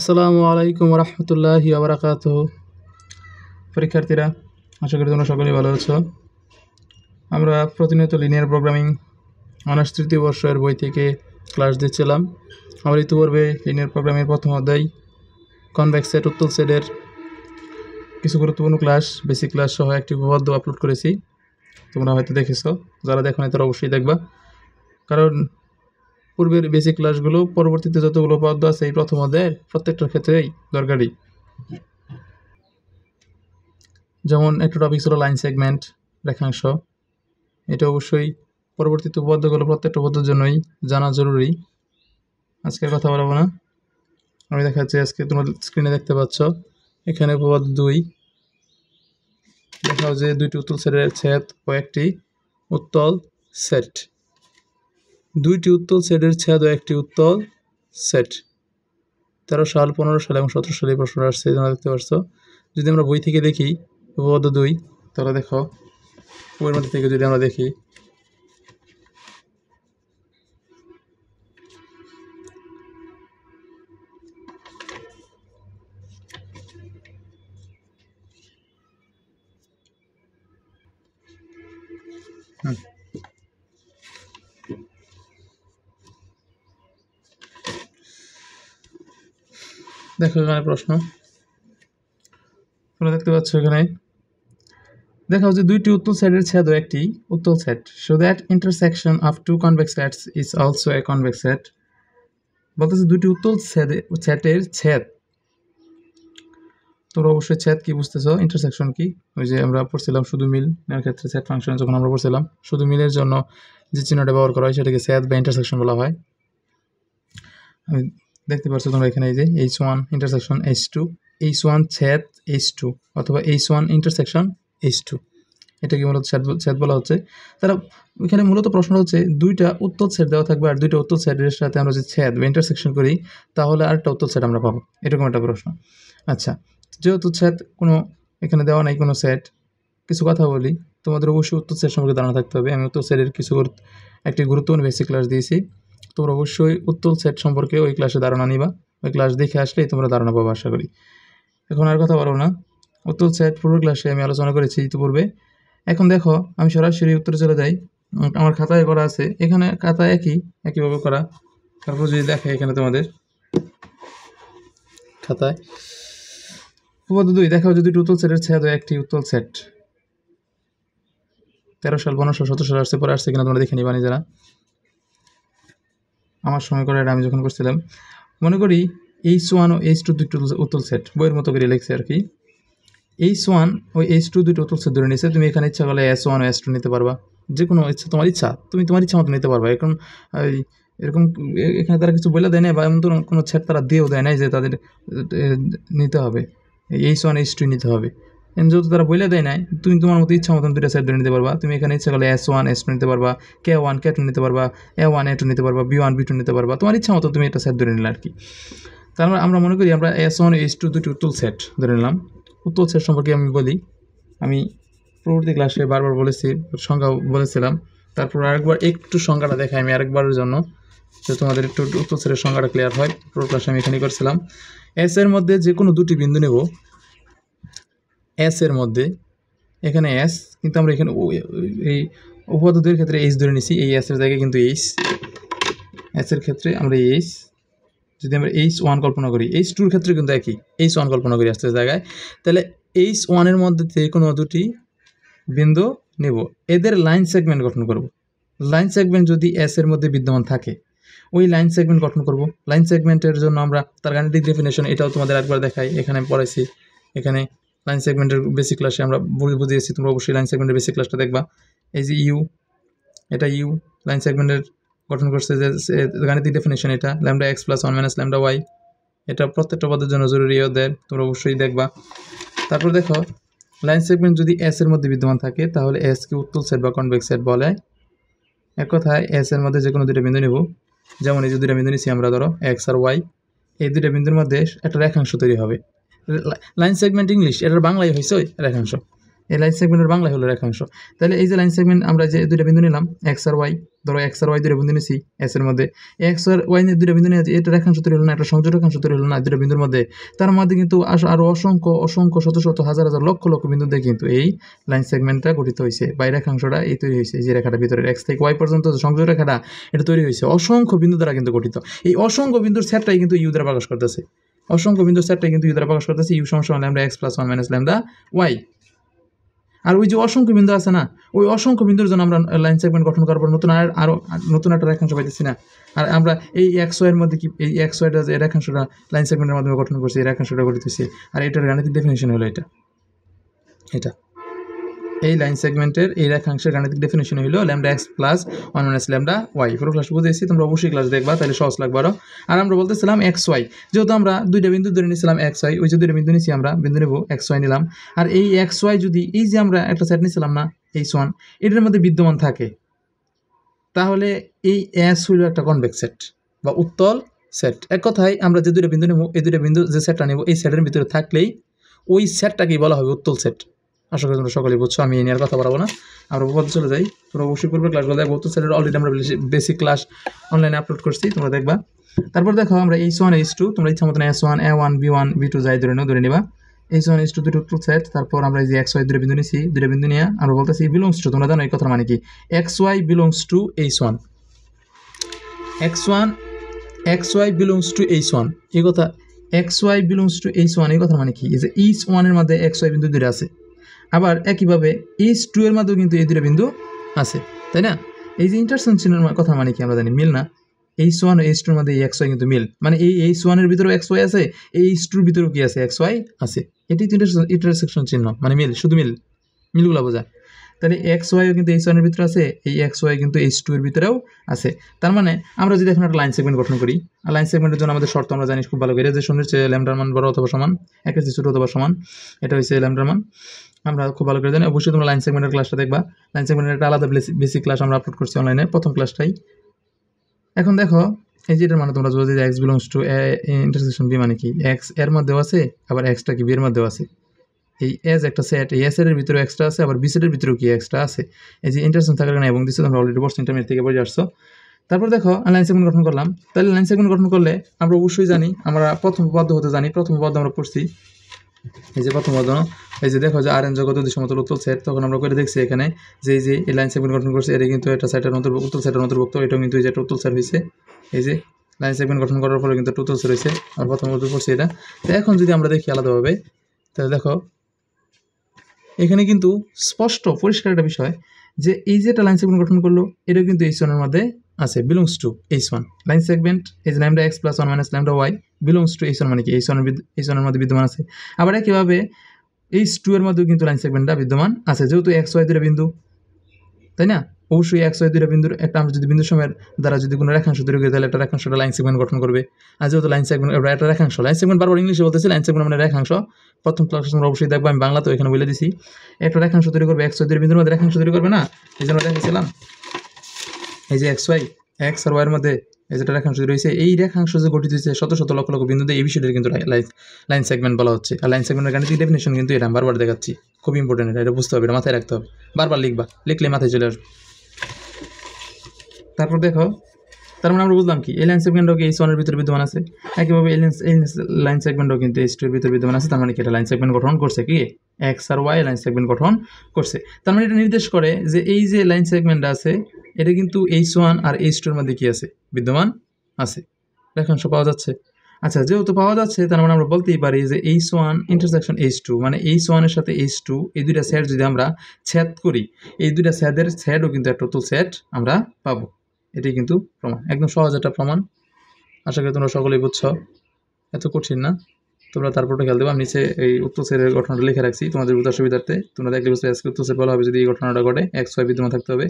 আসসালামু আলাইকুম রহমতুল্লাহি আবরাকাতুহু। পরীক্ষার্থীরা, আশা করি তোমরা সকলেই ভালো আছো। আমরা প্রতিনিয়ত লিনিয়ার প্রোগ্রামিং অনার্স তৃতীয় বর্ষের বই থেকে ক্লাস দিচ্ছিলাম। আমরা ইতিপূর্বে লিনিয়ার প্রোগ্রামিংয়ের প্রথম অধ্যায় কনভেক্স সেট, উত্তল সেটের কিছু গুরুত্বপূর্ণ ক্লাস, বেসিক ক্লাস সহ একটি উপপাদ্য আপলোড করেছি। তোমরা হয়তো দেখেছো, যারা দেখো না তারা অবশ্যই দেখবা, কারণ পূর্বের বেসিক ক্লাসগুলো পরবর্তীতে যতগুলো উপপাদ্য আছে এই প্রথম অধ্যায়ের প্রত্যেকটার ক্ষেত্রেই দরকারি। যেমন একটা টপিক ছিল লাইন সেগমেন্ট, রেখাংশ। এটা অবশ্যই পরবর্তীতে উপপাদ্যগুলো প্রত্যেকটা উপপাদ্যের জন্যই জানা জরুরি। আজকের কথা বলবো না, আমি দেখাচ্ছি। আজকে তোমরা স্ক্রিনে দেখতে পাচ্ছ এখানে উপপাদ্য 2 দেখাও যে দুইটি উত্তল সেটের ছেদ ও একটি উত্তল সেট। দুইটি উত্তল সেটের ছেদ ও একটি উত্তল সেট। 13 সাল, 15 সাল এবং 17 সালে প্রশ্ন আসছে, তোমরা দেখতে পাচ্ছ। যদি আমরা বই থেকে দেখি উপপাদ্য 2, তাহলে দেখো বইয়ের মধ্যে থেকে যদি আমরা দেখি, দেখো এখানে প্রশ্ন তোমরা দেখতে পাচ্ছ। এখানে দেখাও যে দুইটি উত্তল সেটের ছেদ ও একটি উত্তল সেট। So that intersection of two convex sets is also a convex set. বলতেছে দুইটি উত্তল সেটের ছেদ। তোমরা অবশ্যই ছেদ কি বুঝতেছো, ইন্টারসেকশন কি ওই যে আমরা পড়ছিলাম শুধু মিল এর ক্ষেত্রে সেট ফাংশন যখন আমরা পড়ছিলাম, শুধু মিলের জন্য যে চিহ্নটা ব্যবহার করা হয় সেটাকে ছেদ বা ইন্টারসেকশন বলা হয়। আমি দেখতে পাচ্ছ তোমরা এখানে এই যে H1 ইন্টারসেকশন H2, H1 ছেদ H2 অথবা H1 ইন্টারসেকশন H2, এটাকে মূলত ছেদ বলা হচ্ছে। তারা এখানে মূলত প্রশ্ন হচ্ছে দুইটা উত্তল সেট দেওয়া থাকবে, আর দুইটা উত্তল সেটের সাথে আমরা যদি ছেদ বা ইন্টারসেকশন করি তাহলে আরেকটা উত্তল সেট আমরা পাবো, এরকম একটা প্রশ্ন। আচ্ছা, যেহেতু ছেদ কোনো এখানে দেওয়া নাই কোনো সেট, কিছু কথা বলি। তোমাদের অবশ্যই উত্তল সেট সম্পর্কে ধারণা থাকতে হবে। আমি উত্তল সেটের একটি গুরুত্বপূর্ণ বেসিক ক্লাস দিয়েছি। তোমরা অবশ্যই উত্তল সেট সম্পর্কে ওই ক্লাসে ধারণা নিবা, ওই ক্লাস দেখে আসলেই তোমরা ধারণা পাবো আশা করি। এখন আর কথা বলবো না, উত্তল সেট পূর্ব ক্লাসে আমি আলোচনা করেছি ইতিপূর্বে। এখন দেখো আমি সরাসরি উত্তরে চলে যাই। আমার খাতায় করা আছে, এখানে খাতায় একইভাবে করা। তারপর যদি দেখে এখানে তোমাদের খাতায় উপপাদ্য 2 দেখাও যে দুটি উত্তল সেটের ছেদ ও একটি উত্তল সেট। 13 সাল, 15 সাল, 17 সাল আসছে, পরে আসছে কিনা তোমরা দেখে নিবা নিজেরা। আমার সময় করে এটা আমি যখন করছিলাম, মনে করি H1 ও H2 দুটি উত্তল সেট, বইয়ের মতো করে লিখছে আর কি। H1 ও H2 দুটো উত্তল সেট ধরে নিয়েছে। তুমি এখানে ইচ্ছা করলে S1 ও S2 নিতে পারবা, যে কোনো ইচ্ছা, তোমার ইচ্ছা, তুমি তোমার ইচ্ছা মতো নিতে পারবা। এখন এরকম এখানে তারা কিছু বলে দেয় না, বা এমন কোনো সেট তারা দিয়েও দেয় নাই যে তাদের নিতে হবে H1 H2 নিতে হবে। যেহেতু তারা বলে দেয় নাই, তুমি তোমার মতো ইচ্ছা মতন দুটো সেট ধরে নিতে পারবা। তুমি এখানে ইচ্ছা করলে S1 S2 নিতে পারবা, K1 K2 নিতে পারবা, A1 A2 নিতে পারবা, B1 B2 নিতে পারবা। তোমার ইচ্ছা মতো তুমি এটা সেট ধরে নিলে আর কি। তারপর আমরা মনে করি আমরা S1 H2 দুটি উত্তল সেট ধরে নিলাম। উত্তল সেট সম্পর্কে আমি বলি, আমি পরবর্তী ক্লাসে বারবার বলেছি, সংজ্ঞা বলেছিলাম। তারপর আরেকবার একটু সংজ্ঞাটা দেখাই আমি আরেকবারের জন্য, যে তোমাদের একটু উত্তল সেটের সংজ্ঞাটা ক্লিয়ার হয়। পুরো ক্লাসে আমি এখানেই করছিলাম। এস এর মধ্যে যে কোনো দুটি বিন্দু নেব, এস এর মধ্যে, এখানে এস, কিন্তু আমরা এখানে এই উপপাদ্যের ক্ষেত্রে এইচ ধরে নিছি, এই এস এর জায়গায় কিন্তু এইচ, এস এর ক্ষেত্রে আমরা এইচ, যদি আমরা H1 কল্পনা করি, H2 এর ক্ষেত্রে কিন্তু একই, H1 কল্পনা করি আসতে জায়গায়, তাহলে H1 এর মধ্যে যে কোনো দুটি বিন্দু নেব, এদের লাইন সেগমেন্ট গঠন করব। লাইন সেগমেন্ট যদি এস এর মধ্যে বিদ্যমান থাকে, ওই লাইন সেগমেন্ট গঠন করব। লাইন সেগমেন্টের জন্য আমরা তার গাণিতিক ডেফিনেশন, এটাও তোমাদের একবার দেখাই, এখানে পড়াইছি। এখানে লাইন সেগমেন্টের বেসিক ক্লাসে আমরা বুঝিয়েছি, তোমরা অবশ্যই লাইন সেগমেন্টের বেসিক ক্লাসটা দেখবা। এই যে ইউ, এটা ইউ লাইন সেগমেন্টের গঠন করছে, যে গাণিতিক ডেফিনেশন এটা lambda x plus 1 minus lambda y. এটা প্রত্যেকটা পদের জন্য জরুরি, ওদের তোমরা অবশ্যই দেখবা। তারপর দেখো লাইন সেগমেন্ট যদি এস এর মধ্যে বিদ্যমান থাকে তাহলে এস কে উত্তল সেট বা কনভেক্স সেট বলে। এক কথায় এস এর মধ্যে যে কোনো দুটো বিন্দু নেব, যেমন এই যে দুটো বিন্দু নিচ্ছি আমরা, ধরো এক্স আর ওয়াই, এই দুটো বিন্দুর মধ্যে একটা রেখাংশ তৈরি হবে। লাইন সেগমেন্ট ইংলিশ, এটার বাংলায় হয়েছে রেখাংশ। এই লাইন সেগমেন্টের বাংলা হলো রেখাংশ। তাহলে এই যে লাইন সেগমেন্ট আমরা যে দুইটা বিন্দু নিলাম এক্স আর ওয়াই, ধরো এক্স আর ওয়াই দুইটা বিন্দু নিছি এস এর মধ্যে, এক্স আর ওয়াই নিয়ে দুইটা বিন্দু নিয়ে এটা রেখাংশ তৈরি হলো না, একটা সংযোগ রেখাংশ তৈরি হলো না দুইটা বিন্দুর মধ্যে। তার মধ্যে কিন্তু আরো অসংখ্য অসংখ্য শত শত হাজার হাজার লক্ষ লক্ষ বিন্দু দিয়ে কিন্তু এই লাইন সেগমেন্টটা গঠিত হয়েছে বা এই রেখাংশটা এই তৈরি হয়েছে। এই যে রেখাটা ভিতরে এক্স থেকে ওয়াই পর্যন্ত সংযোগ রেখাটা এটা তৈরি হয়েছে অসংখ্য বিন্দু দ্বারা কিন্তু গঠিত। এই অসংখ্য বিন্দুর সেটটাই কিন্তু ইউ দ্বারা প্রকাশ করতেছে, অসংখ্য বিন্দুর সেটটাই কিন্তু ইউ দ্বারা প্রকাশ করতেছে। ইউ সমান lambda x plus 1 minus lambda y. আর ওই যে অসংখ্য বিন্দু আছে না, ওই অসংখ্য বিন্দুর জন্য আমরা লাইন সেগমেন্ট গঠন করার পর আরো নতুন একটা রেখাংশ পাইতেছি না। আর আমরা এই এক্স ওয়াইয়ের মধ্যে কি এই এক্স ওয়াইটা যে রেখাংশটা লাইন সেগমেন্টের মাধ্যমে গঠন করছি, এই রেখাংশটা গঠিত হয়েছে। আর এটার গাণিতিক ডেফিনিশন হলো এটা এই লাইন সেগমেন্টের এই রেখাংশের গাণিতিক ডেফিনিশন হলো lambda x plus 1 minus lambda y. পুরো ক্লাস বুঝেছি, তোমরা অবশ্যই ক্লাস দেখবা, তাহলে সহজ লাগবে আরো। আর আমরা বলতেছিলাম এক্স ওয়াই, যেহেতু আমরা দুইটা বিন্দু ধরে নিয়েছিলাম এক্স ওয়াই, ওই যে দুইটা বিন্দু নিয়েছি আমরা বিন্দু নেব এক্স ওয়াই নিলাম। আর এই এক্স ওয়াই যদি এই যে আমরা একটা সেট নিয়েছিলাম না এইচ ওয়ান, এটার মধ্যে বিদ্যমান থাকে, তাহলে এই এস হইল একটা কনভেক্স সেট বা উত্তল সেট। এক কথায় আমরা যে দুইটা বিন্দু নেব, এই দুইটা বিন্দু যে সেটটা নেব, এই সেটের ভিতরে থাকলেই ওই সেটটাকেই বলা হবে উত্তল সেট। আশা করি তোমরা সকলেই বুঝছো, আমি এই নিয়ে আর কথা বলবো না, আমরা বলতে চলে যাই। তোমরা অবশ্যই করবে ক্লাসগুলো দেখবো, উত্তল সেটের অলরেডি আমরা বেসিক ক্লাস অনলাইনে আপলোড করছি, তোমরা দেখবা। তারপর দেখো আমরা এইচ ওয়ান এইচ টু, তোমরা ইচ্ছা মতন S one A one B one B two যাই ধরে নিবা। এইচ ওয়ান এইচ টু দুটো উত্তল সেট। তারপর আমরা এই যে এক্স ওয়াই দুটো বিন্দু নিছি, দুটো বিন্দু নিয়ে আমরা বলতেছি বিলংস টু, তোমরা জানো এই কথার মানে কি, x y belongs to h one, x y belongs to h one, এই কথা x y belongs to h one এই কথার মানে কি, এই যে এইচ ওয়ানের মধ্যে এক্স ওয়াই বিন্দু দুটো আছে, আবার একইভাবে এইচ টু এর মধ্যেও কিন্তু এই দুটো বিন্দু আছে, তাই না? এই যে ইন্টারসেকশনের কথা মানে কি আমরা জানি, মিল না? এইচ ওয়ান ও এইচ টুর মধ্যে এই এক্স ওয়াই কিন্তু মিল, মানে এই এইচ ওয়ানের ভিতরেও এক্স ওয়াই আছে, এই এইচ টুর ভিতরেও কি আছে এক্স ওয়াই আছে। এটি ইন্টারসেকশন চিহ্ন, মানে মিল, শুধু মিলগুলো বোঝায়। তাহলে এক্স ওয়াইও কিন্তু এইচ ওয়ানের ভিতরে আছে, এই এক্স ওয়াই কিন্তু এইচ টু এর ভিতরেও আছে। তার মানে আমরা যদি এখন একটা লাইন সেগমেন্ট গঠন করি, আর লাইন সেগমেন্টের জন্য আমাদের শর্ত আমরা জানি খুব ভালো করে, যে শূন্যের চেয়ে ল্যামডার মান বড় অথবা সমান, একের চেয়ে ছোট অথবা সমান, এটা হচ্ছে ল্যামডার মান, আমরা খুব ভালো করে জানি। অবশ্যই তোমরা লাইন সেগমেন্টের ক্লাসটা দেখবা, লাইন সেগমেন্টের একটা আলাদা বেসিক ক্লাস আমরা আপলোড করছি অনলাইনে, প্রথম ক্লাসটাই। এখন দেখো এই যে এটার মানে তোমরা যদি x belongs to intersection b মানে কি, এক্স এর মধ্যেও আছে, আবার এক্সটা কি বি এর মধ্যেও আছে। এই এস একটা সেট, এই এস এর ভিতরে এক্সট্রা আছে, আবার বি সেটের ভিতরেও কি এক্সট্রা আছে। এই যে ইন্টারসেকশন থাকার কারণে এবং দিচ্ছে, তোমরা অলরেডি বর্ষ ইন্টারমিডিয়েট থেকে পড়ে আসছো। তারপর দেখো লাইন সেগমেন্ট গঠন করলাম, তাহলে লাইন সেগমেন্ট গঠন করলে আমরা অবশ্যই জানি, আমরা প্রথম উপপাদ্য হতে জানি, প্রথম উপপাদ্য আমরা পড়ছি, এই যে প্রথম উপপাদ্য, এই যে দেখো যে আর এন জগৎ যদি সমতল উত্তল সেট, তখন আমরা করে দেখছি এখানে যে এই যে এই লাইন সেগমেন্ট গঠন করছে, এটা কিন্তু একটা সেটের অন্তর্ভুক্ত, উত্তল সেটের অন্তর্ভুক্ত, এটাও কিন্তু এই যে একটা উত্তল সেট হয়েছে। এই যে লাইন সেগমেন্ট গঠন করার ফলে কিন্তু উত্তল সেট হয়েছে, আর প্রথম উপপাদ্য পড়ছি এটা। তো এখন যদি আমরা দেখি আলাদাভাবে, তাহলে দেখো এখানে কিন্তু স্পষ্ট পরিষ্কার একটা বিষয়, যে এই যে একটা লাইন সেগমেন্ট গঠন করলো, এটাও কিন্তু এইচ ওয়ানের মধ্যে আছে, belongs to h one. Line segment এই যে lambda x plus 1 minus lambda y belongs to h one মানে কি, এইচ ওয়ানের মধ্যে বিদ্যমান আছে। আবার একইভাবে এইচ টু এর মধ্যেও কিন্তু লাইন সেগমেন্টটা বিদ্যমান আছে, যেহেতু এক্স ওয়াই দুটো বিন্দু, তাই না? অবশ্যই এক্স ওয়াই দুটো বিন্দুর একটা আমরা যদি বিন্দু সময়ের দ্বারা যদি কোনো রেখাংশ তৈরি করি, তাহলে একটা রেখাংশটা লাইন সেগমেন্ট গঠন করবে। আর যেহেতু লাইন সেগমেন্ট একটা রেখাংশ, লাইন সেগমেন্ট বারবার ইংলিশে বলতেছি, লাইন সেগমেন্ট মানে রেখাংশ, প্রথম ক্লাস তোমরা অবশ্যই দেখবো, আমি বাংলা তো এখানে বলে দিছি। একটা রেখাংশ তৈরি করবে, এক্স ওয়াই দুটো বিন্দুর মধ্যে রেখাংশ তৈরি করবে না, এই জন্য দেখেছিলাম এই যে এক্স ওয়াই, এক্স আর ওয়াইয়ের মধ্যে এই যেটা রেখাংশ রয়েছে, এই রেখাংশ যে গঠিত হয়েছে শত শত লক্ষ লক্ষ বিন্দুতে, এই বিষয়টা কিন্তু লাইন সেগমেন্ট বলা হচ্ছে। আর লাইন সেগমেন্টের গাণিতিক ডেফিনিশন কিন্তু এটা বারবার দেখাচ্ছি, খুব ইম্পর্টেন্ট, এটা বুঝতে হবে, এটা মাথায় রাখতে হবে, বারবার লিখবা, লিখলে মাথায় চলে আসবে। তারপর দেখো, তার মানে আমরা বুঝলাম কি, এই লাইন সেগমেন্টও কি এইচ ওয়ানের ভিতরে বিদ্যমান আছে, একইভাবে এই লাইন সেগমেন্টও কিন্তু এইচ টু এর ভিতরে বিদ্যমান আছে। তার মানে কি এটা লাইন সেগমেন্ট গঠন করছে, কি এক্স আর ওয়াই লাইন সেগমেন্ট গঠন করছে। তার মানে এটা নির্দেশ করে যে এই যে লাইন সেগমেন্ট আছে, এটা কিন্তু এইচ ওয়ান আর এইচ টুর মধ্যে কি আছে, বিদ্যমান আছে, রেখাংশ পাওয়া যাচ্ছে। আচ্ছা, যেহেতু পাওয়া যাচ্ছে, তার মানে আমরা বলতেই পারি যে h one intersection h two, মানে এইচ ওয়ানের সাথে এইচ টু এই দুইটা সেট যদি আমরা ছেদ করি, এই দুইটা সেটের সেটও কিন্তু একটা উত্তল সেট আমরা পাবো। এটাই কিন্তু প্রমাণ, একদম সহজ একটা প্রমাণ। আশা করি তোমরা সকলেই বুঝছো, এত কঠিন না। তোমরা তারপরটা খেয়াল দেবো, আমি নিচে এই উত্তর সেটের ঘটনাটা লিখে রাখছি তোমাদের বুঝার সুবিধার্থে। তোমরা দেখলে বুঝতে আজকে উত্তর সেট বলা হবে যদি এই ঘটনাটা ঘটে, এক্স ওয়াই বিদ্যমান থাকতে হবে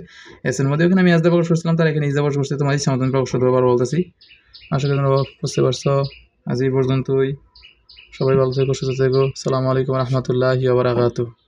এস এর মধ্যে। ওখানে আমি এস দা প্রকাশ করছিলাম, তার এখানে ইস দা প্রকাশ করছি, তোমার ইচ্ছা মতন প্রকাশ করতে পারবো বলতেছি। আশা করি তোমরা বুঝতে পারছো। আজ এই পর্যন্তই, সবাই ভালো থেকো, সুস্থ থেকো। আসসালামু আলাইকুম রহমতুল্লাহি ওয়া বারাকাতুহু।